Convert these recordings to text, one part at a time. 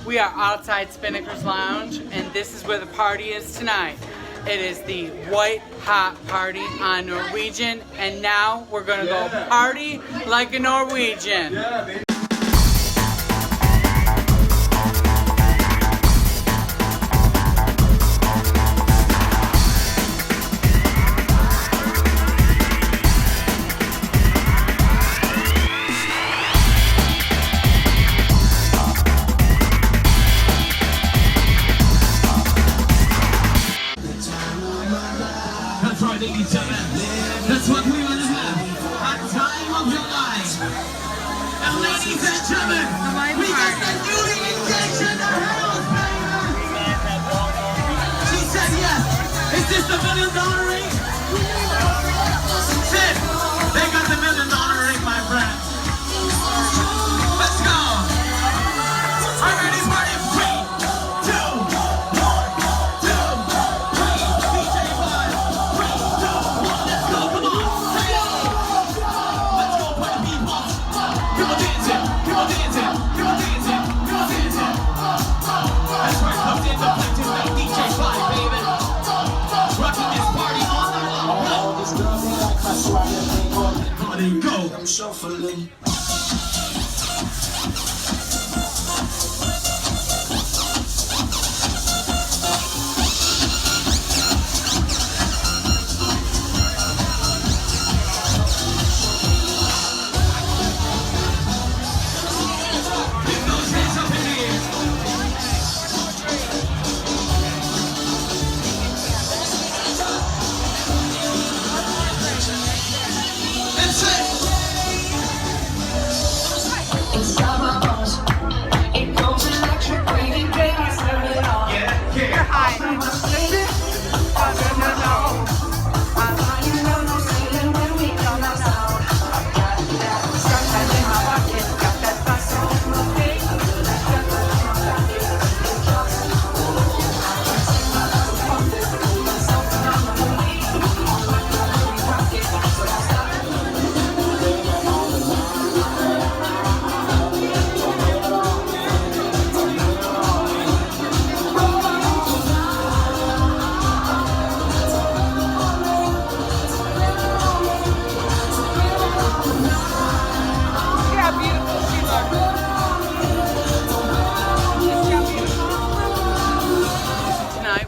We are outside Spinnaker's Lounge, and this is where the party is tonight. It is the White Hot Party on Norwegian, and now we're gonna go party like a Norwegian. Yeah, baby. That's right, ladies and gentlemen. That's what we want to have. A time of your life. And ladies and gentlemen, we got the newly engaged in the house, baby. She said yes. Is this the $1 million ring? Sid, they got the $1 million ring, my friend. Let's go. I'm ready for it. 3, 2, 1, 2, 3. DJ 5. 3, 2, 1. Let's go. Come on. Hey, yo. Let's go, party people. Keep on dancing. Keep on dancing. Keep on dancing. Keep on dancing. That's right. Comes in the place to make DJ 5, baby. Rocking this party on the wall. Come on in, go. I'm shuffling.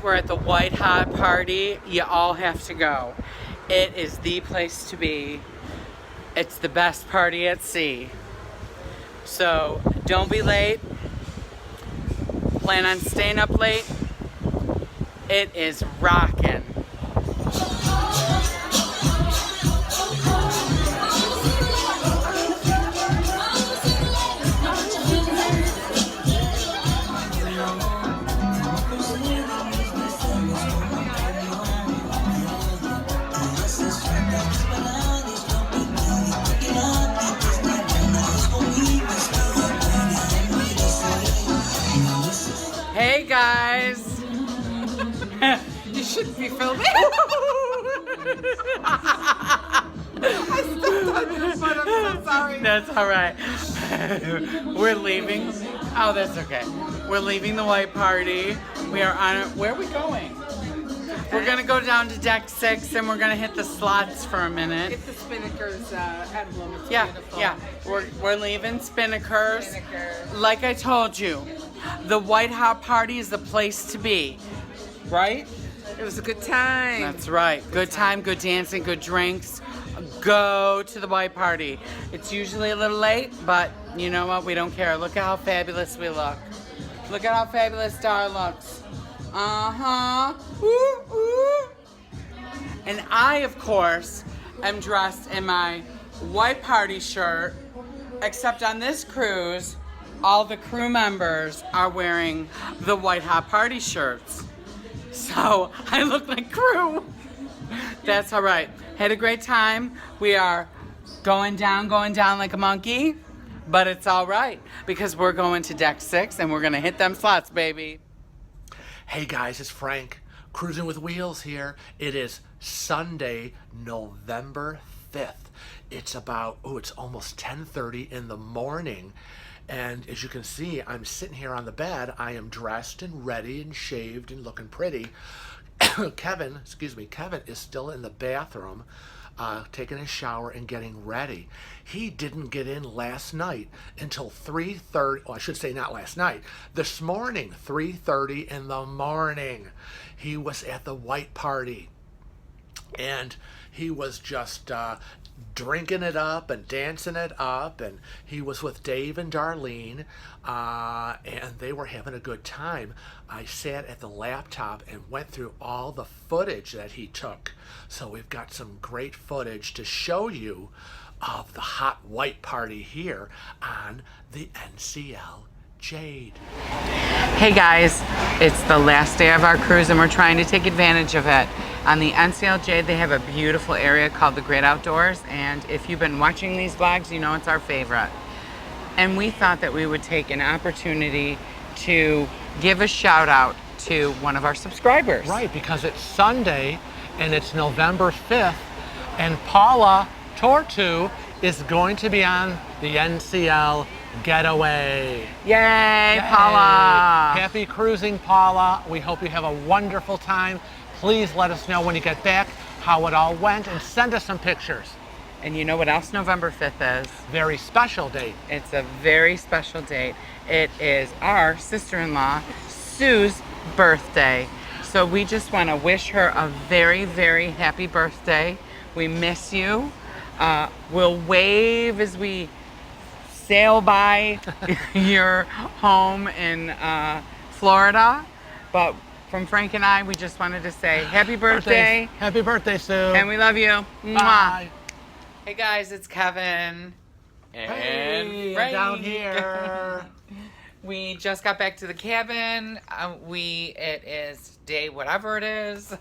We're at the White Hot Party. You all have to go. It is the place to be. It's the best party at sea. So don't be late. Plan on staying up late. It is rockin'. Hey guys! You shouldn't be filming. I stepped on your foot, I'm so sorry. That's alright. We're leaving. Oh, that's okay. We're leaving the white party. We are on it. Where are we going? We're gonna go down to deck 6 and we're gonna hit the slots for a minute. Get the Spinnaker's emblem. It's Yeah, beautiful. yeah. We're leaving Spinnaker's. Like I told you, the White Hot Party is the place to be. Right? It was a good time. That's right. Good time, good dancing, good drinks. Go to the White Party. It's usually a little late, but you know what? We don't care. Look at how fabulous we look. Look at how fabulous Dar looks. Uh-huh. Ooh, ooh. And I, of course, am dressed in my white party shirt, except on this cruise, all the crew members are wearing the White Hot Party shirts. So I look like crew. That's all right. Had a great time. We are going down like a monkey, but it's all right because we're going to deck 6 and we're going to hit them slots, baby. Hey guys, it's Frank, Cruising with Wheels here. It is Sunday, November 5th. It's about, it's almost 10:30 in the morning. And as you can see, I'm sitting here on the bed. I am dressed and ready and shaved and looking pretty. Kevin is still in the bathroom, taking a shower and getting ready. He didn't get in last night until 3:30. Oh, I should say not last night. This morning, 3:30 in the morning. He was at the white party. And he was just drinking it up and dancing it up, and he was with Dave and Darlene, and they were having a good time. I sat at the laptop and went through all the footage that he took. So we've got some great footage to show you of the hot white party here on the NCL Jade. Hey guys, it's the last day of our cruise and we're trying to take advantage of it. On the NCL Jade, they have a beautiful area called the Great Outdoors, and if you've been watching these vlogs, you know it's our favorite. And we thought that we would take an opportunity to give a shout out to one of our subscribers. Right, because it's Sunday and it's November 5th, and Paula Tortu is going to be on the NCL Getaway. Yay, Paula! Happy cruising, Paula. We hope you have a wonderful time. Please let us know when you get back how it all went and send us some pictures. And you know what else November 5th is? Very special date. It's a very special date. It is our sister-in-law, Sue's birthday. So we just want to wish her a very, very happy birthday. We miss you. We'll wave as we sail by your home in Florida. But from Frank and I, we just wanted to say happy birthday. Happy birthday, Sue. And we love you. Bye. Mwah. Hey guys, it's Kevin. Hey, Frank. down here. We just got back to the cabin. It is day whatever it is.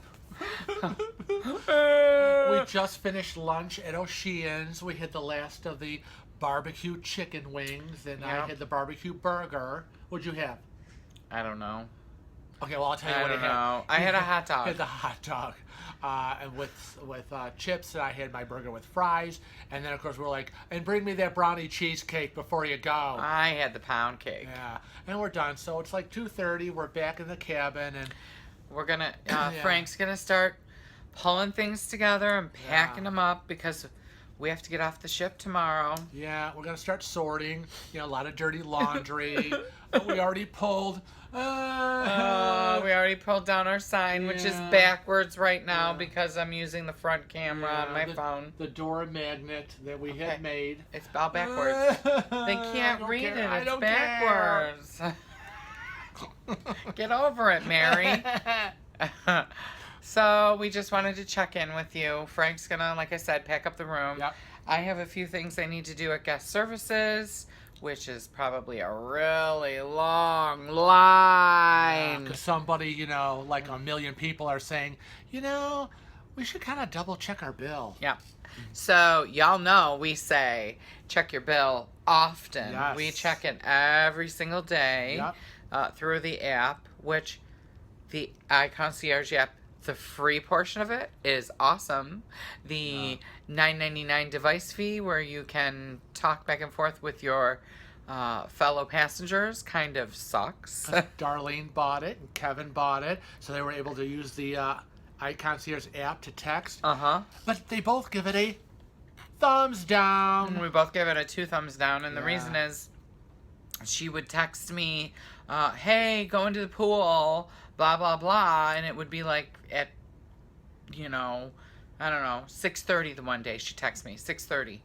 We just finished lunch at O'Shea's. We had the last of the barbecue chicken wings, and I Yep. had the barbecue burger. What'd you have? I don't know. Okay, well, I'll tell you I what don't I had. know. I had a hot I dog. had the hot dog, and with chips, and I had my burger with fries, and then of course we're like, and bring me that brownie cheesecake before you go. I had the pound cake. Yeah, and we're done. So it's like 2:30. We're back in the cabin, and We're gonna. Yeah. Frank's gonna start pulling things together and packing them up because we have to get off the ship tomorrow. yeah, we're gonna start sorting. You know, a lot of dirty laundry. We already pulled. We already pulled down our sign, which is Yeah. backwards right now Yeah. because I'm using the front camera on my phone. The door magnet that we Okay. had made. It's all backwards. They can't read it. I It's don't backwards. Get over it, Mary. So we just wanted to check in with you. Frank's gonna, like I said, pack up the room. Yep. I have a few things I need to do at guest services, which is probably a really long line. Because somebody, you know, like a million people are saying, you know, we should kind of double check our bill. Yeah. So y'all know we say check your bill often. Yes. We check it every single day Yep. through the app, which the iConcierge app, the free portion of it is awesome. The $9.99 device fee where you can talk back and forth with your fellow passengers kind of sucks. Darlene bought it and Kevin bought it, so they were able to use the iConcierge app to text. Uh-huh. But they both give it a thumbs down. We both give it a 2 thumbs down, and the Yeah. reason is she would text me, hey, going to the pool, blah, blah, blah, and it would be like at, you know, I don't know, 6:30 the one day. She texted me, 6:30.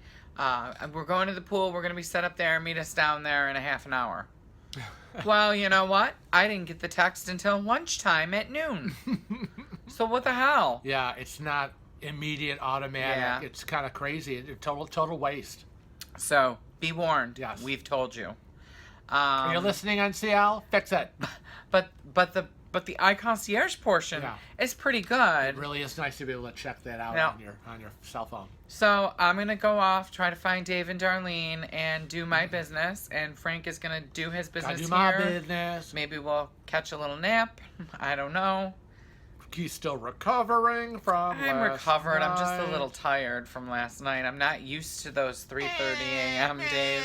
We're going to the pool. We're going to be set up there. Meet us down there in a half an hour. Well, you know what? I didn't get the text until lunchtime at noon. So what the hell? Yeah, it's not immediate automatic. Yeah. It's kind of crazy. It's total waste. So be warned. Yes. We've told you. Are you listening, NCL? Fix it. But the iConcierge portion Yeah. is pretty good. It really is nice to be able to check that out Yeah. on your cell phone. So I'm gonna go off, try to find Dave and Darlene, and do my business. And Frank is gonna do his Gotta business do my here. business. Maybe we'll catch a little nap. I don't know. he's still recovering from I'm last recovered. I'm just a night. little tired from last night. I'm not used to those 3:30 a.m. days.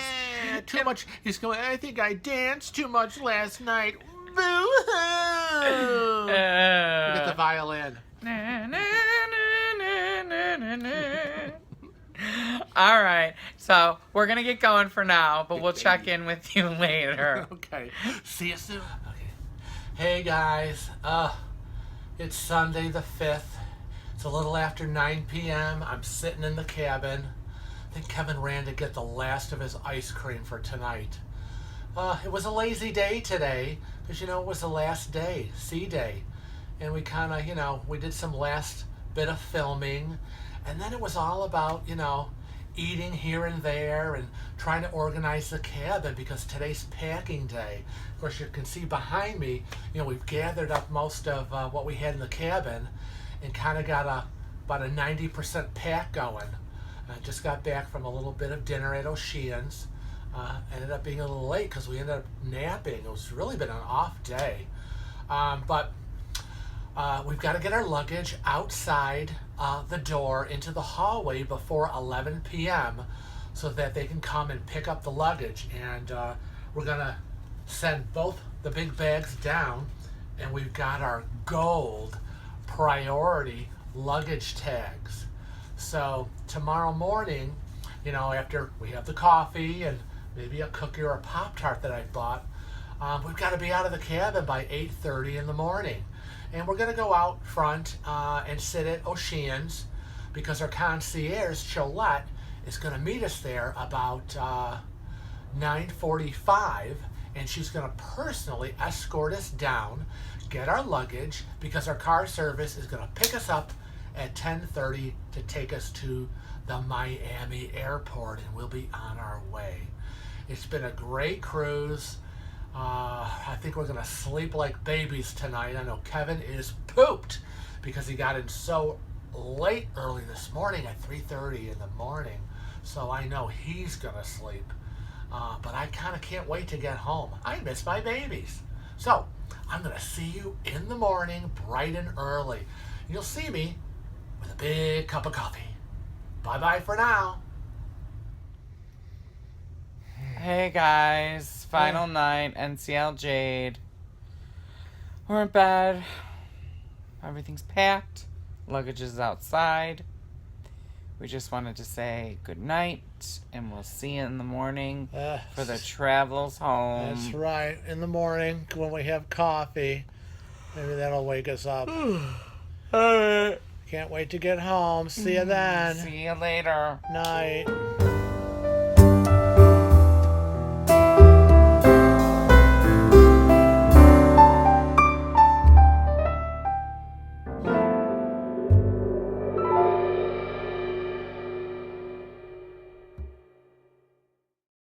Too much. He's going, I think I danced too much last night. Boo-hoo! Look at the violin. All right, so we're gonna get going for now, but we'll check in with you later. Okay. See you soon. Okay. Hey guys. It's Sunday the 5th. It's a little after 9 p.m. I'm sitting in the cabin. I think Kevin ran to get the last of his ice cream for tonight. It was a lazy day today because, it was the last day, sea day. And we kind of, we did some last bit of filming. And then it was all about, eating here and there and trying to organize the cabin because today's packing day. Of course, you can see behind me, we've gathered up most of what we had in the cabin and kind of got about a 90% pack going. I just got back from a little bit of dinner at O'Shea's. Ended up being a little late because we ended up napping. It's really been an off day. But we've got to get our luggage outside the door into the hallway before 11 p.m. so that they can come and pick up the luggage. And we're going to send both the big bags down, and we've got our gold priority luggage tags. So tomorrow morning, after we have the coffee and maybe a cookie or a Pop-Tart that I bought, we've got to be out of the cabin by 8:30 in the morning. And we're going to go out front and sit at O'Shea's because our concierge, Cholette, is going to meet us there about 9:45, and she's going to personally escort us down, get our luggage, because our car service is going to pick us up at 10:30 to take us to the Miami airport, and we'll be on our way. It's been a great cruise. I think we're going to sleep like babies tonight. I know Kevin is pooped because he got in so late early this morning at 3:30 in the morning. So I know he's going to sleep. But I kind of can't wait to get home. I miss my babies. So I'm going to see you in the morning, bright and early. You'll see me with a big cup of coffee. Bye-bye for now. Hey guys, final night, NCL Jade. We're in bed. Everything's packed. Luggage is outside. We just wanted to say good night, and we'll see you in the morning for the travels home. That's right. In the morning when we have coffee, maybe that'll wake us up. Alright. Can't wait to get home. See you then. See you later. Night.